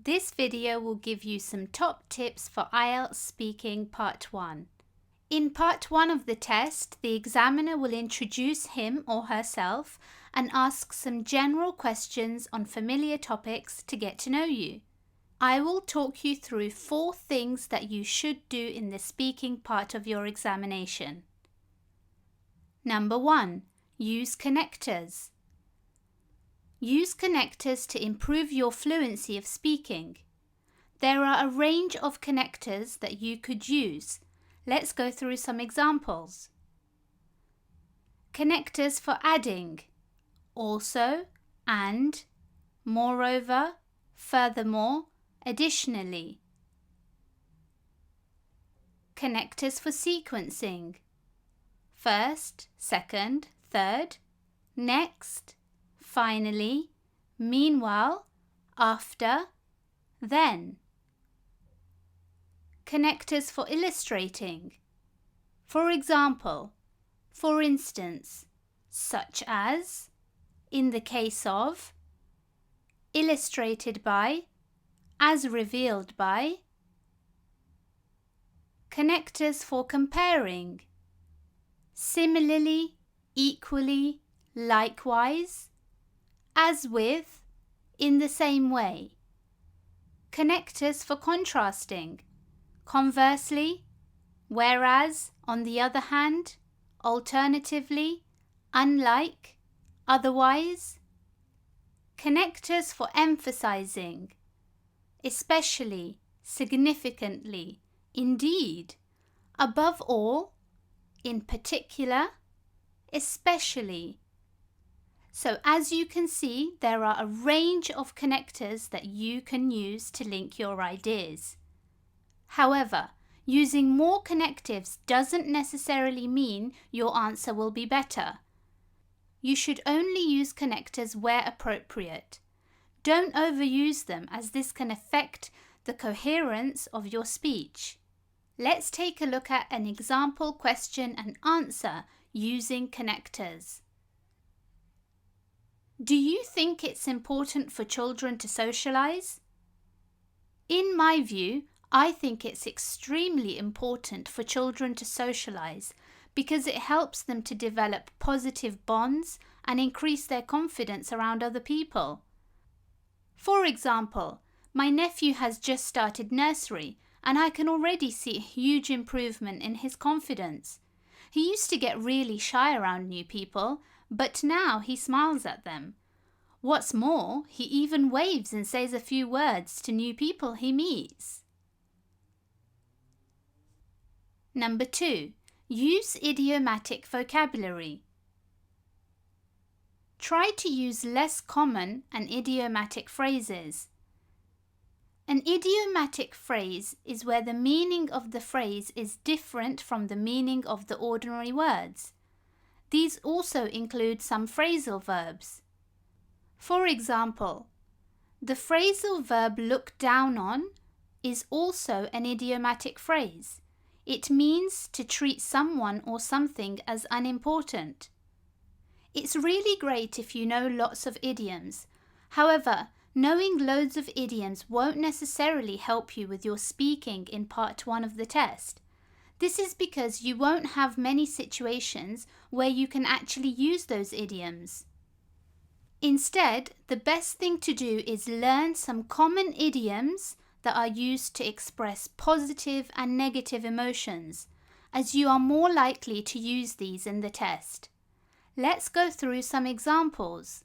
This video will give you some top tips for IELTS speaking part 1. In part 1 of the test, the examiner will introduce him or herself and ask some general questions on familiar topics to get to know you. I will talk you through 4 things that you should do in the speaking part of your examination. Number 1. Use connectors. Use connectors to improve your fluency of speaking. There are a range of connectors that you could use. Let's go through some examples. Connectors for adding: also, and, moreover, furthermore, additionally. Connectors for sequencing: first, second, third, next, finally, meanwhile, after, then. Connectors for illustrating: for example, for instance, such as, in the case of, illustrated by, as revealed by. Connectors for comparing: similarly, equally, likewise, as with, in the same way. Connectors for contrasting: conversely, whereas, on the other hand, alternatively, unlike, otherwise. Connectors for emphasizing: especially, significantly, indeed, above all, in particular, especially. So as you can see, there are a range of connectors that you can use to link your ideas. However, using more connectives doesn't necessarily mean your answer will be better. You should only use connectors where appropriate. Don't overuse them, as this can affect the coherence of your speech. Let's take a look at an example question and answer using connectors. Do you think it's important for children to socialise? In my view, I think it's extremely important for children to socialise because it helps them to develop positive bonds and increase their confidence around other people. For example, my nephew has just started nursery and I can already see a huge improvement in his confidence. He used to get really shy around new people, but now he smiles at them. What's more, he even waves and says a few words to new people he meets. Number 2. Use idiomatic vocabulary. Try to use less common and idiomatic phrases. An idiomatic phrase is where the meaning of the phrase is different from the meaning of the ordinary words. These also include some phrasal verbs. For example, the phrasal verb look down on is also an idiomatic phrase. It means to treat someone or something as unimportant. It's really great if you know lots of idioms. However, knowing loads of idioms won't necessarily help you with your speaking in part 1 of the test. This is because you won't have many situations where you can actually use those idioms. Instead, the best thing to do is learn some common idioms that are used to express positive and negative emotions, as you are more likely to use these in the test. Let's go through some examples.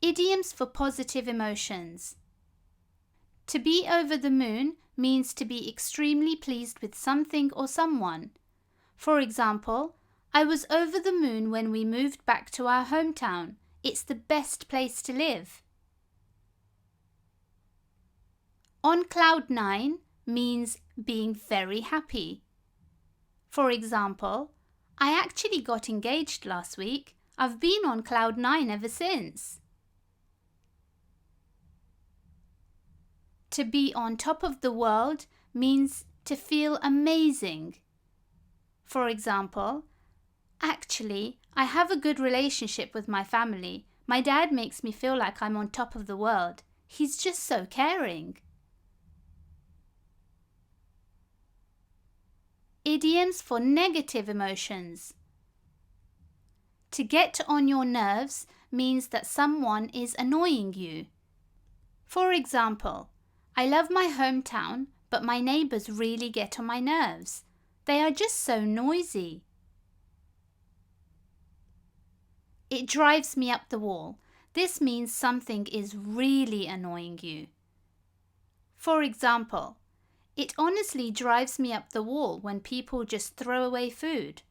Idioms for positive emotions. To be over the moon means to be extremely pleased with something or someone. For example, I was over the moon when we moved back to our hometown. It's the best place to live. On cloud 9 means being very happy. For example, I actually got engaged last week. I've been on cloud 9 ever since. To be on top of the world means to feel amazing. For example, actually, I have a good relationship with my family. My dad makes me feel like I'm on top of the world. He's just so caring. Idioms for negative emotions. To get on your nerves means that someone is annoying you. For example, I love my hometown, but my neighbours really get on my nerves. They are just so noisy. It drives me up the wall. This means something is really annoying you. For example, it honestly drives me up the wall when people just throw away food.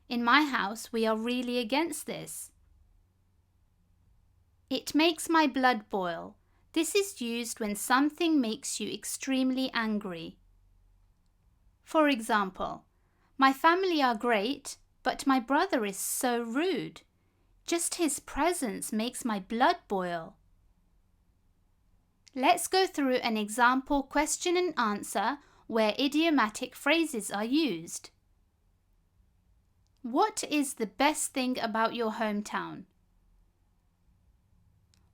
In my house, we are really against this. It makes my blood boil. This is used when something makes you extremely angry. For example, my family are great, but my brother is so rude. Just his presence makes my blood boil. Let's go through an example question and answer where idiomatic phrases are used. What is the best thing about your hometown?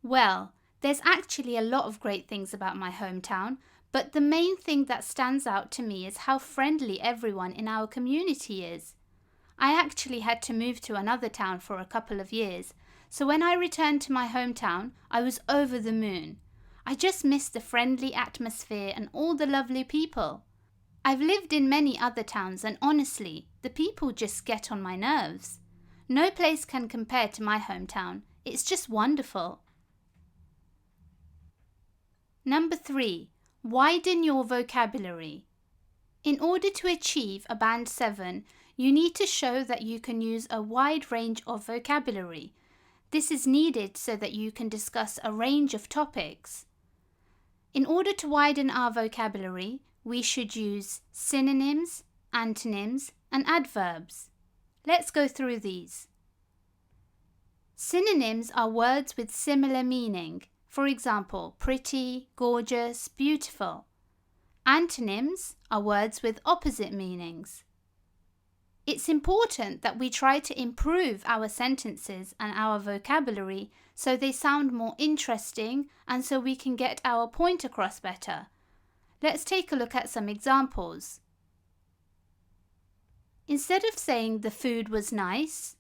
Well, there's actually a lot of great things about my hometown, but the main thing that stands out to me is how friendly everyone in our community is. I actually had to move to another town for a couple of years, so when I returned to my hometown, I was over the moon. I just missed the friendly atmosphere and all the lovely people. I've lived in many other towns and honestly, the people just get on my nerves. No place can compare to my hometown. It's just wonderful. Number 3. Widen your vocabulary. In order to achieve a Band 7, you need to show that you can use a wide range of vocabulary. This is needed so that you can discuss a range of topics. In order to widen our vocabulary, we should use synonyms, antonyms, and adverbs. Let's go through these. Synonyms are words with similar meaning. For example, pretty, gorgeous, beautiful. Antonyms are words with opposite meanings. It's important that we try to improve our sentences and our vocabulary so they sound more interesting and so we can get our point across better. Let's take a look at some examples. Instead of saying the food was nice,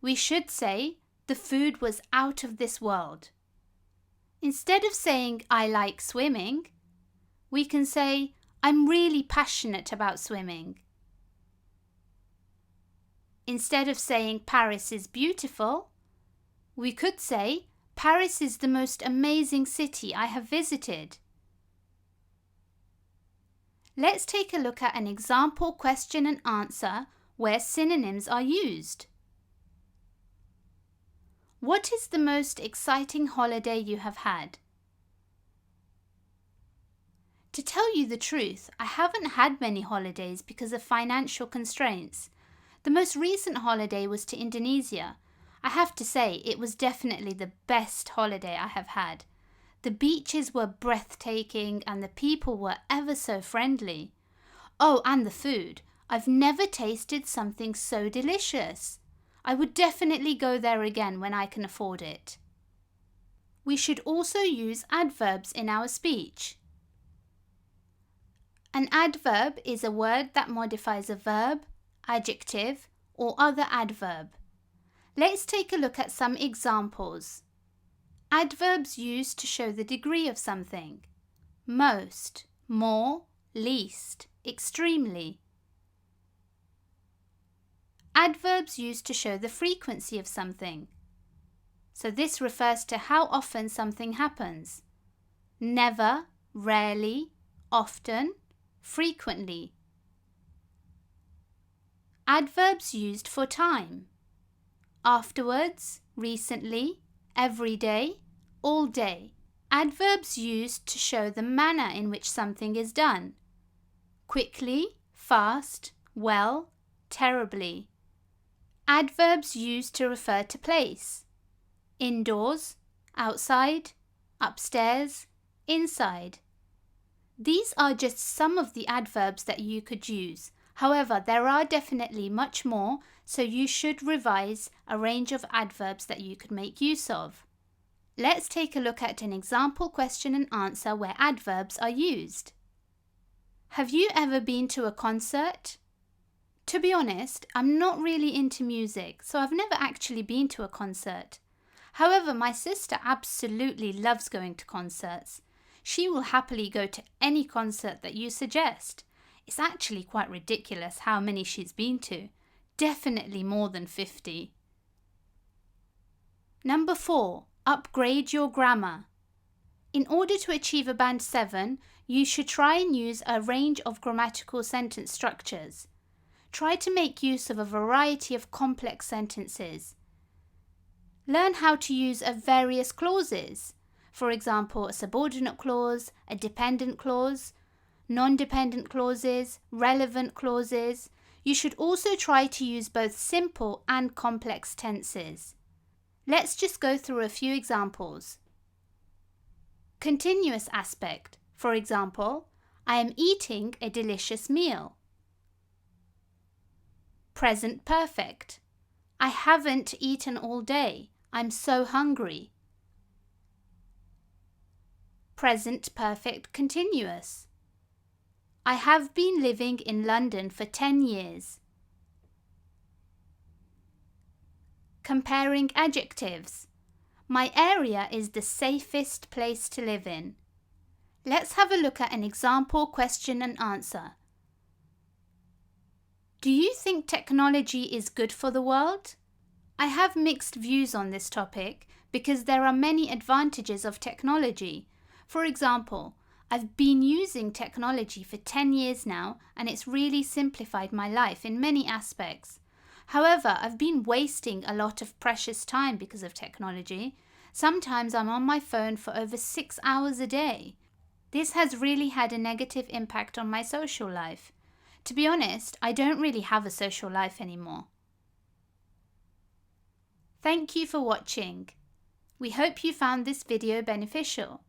we should say the food was out of this world. Instead of saying I like swimming, we can say I'm really passionate about swimming. Instead of saying Paris is beautiful, we could say Paris is the most amazing city I have visited. Let's take a look at an example question and answer where synonyms are used. What is the most exciting holiday you have had? To tell you the truth, I haven't had many holidays because of financial constraints. The most recent holiday was to Indonesia. I have to say, it was definitely the best holiday I have had. The beaches were breathtaking and the people were ever so friendly. Oh, and the food. I've never tasted something so delicious. I would definitely go there again when I can afford it. We should also use adverbs in our speech. An adverb is a word that modifies a verb, adjective, or other adverb. Let's take a look at some examples. Adverbs used to show the degree of something. Most, more, least, extremely. Adverbs used to show the frequency of something. So this refers to how often something happens. Never, rarely, often, frequently. Adverbs used for time. Afterwards, recently, every day, all day. Adverbs used to show the manner in which something is done. Quickly, fast, well, terribly. Adverbs used to refer to place. Indoors, outside, upstairs, inside. These are just some of the adverbs that you could use. However, there are definitely much more, so you should revise a range of adverbs that you could make use of. Let's take a look at an example question and answer where adverbs are used. Have you ever been to a concert? To be honest, I'm not really into music, so I've never actually been to a concert. However, my sister absolutely loves going to concerts. She will happily go to any concert that you suggest. It's actually quite ridiculous how many she's been to. Definitely more than 50. Number 4. Upgrade your grammar. In order to achieve a band 7, you should try and use a range of grammatical sentence structures. Try to make use of a variety of complex sentences. Learn how to use various clauses. For example, a subordinate clause, a dependent clause, non-dependent clauses, relevant clauses. You should also try to use both simple and complex tenses. Let's just go through a few examples. Continuous aspect. For example, I am eating a delicious meal. Present perfect. I haven't eaten all day. I'm so hungry. Present perfect continuous. I have been living in London for 10 years. Comparing adjectives. My area is the safest place to live in. Let's have a look at an example question and answer. Do you think technology is good for the world? I have mixed views on this topic because there are many advantages of technology. For example, I've been using technology for 10 years now and it's really simplified my life in many aspects. However, I've been wasting a lot of precious time because of technology. Sometimes I'm on my phone for over 6 hours a day. This has really had a negative impact on my social life. To be honest, I don't really have a social life anymore. Thank you for watching. We hope you found this video beneficial.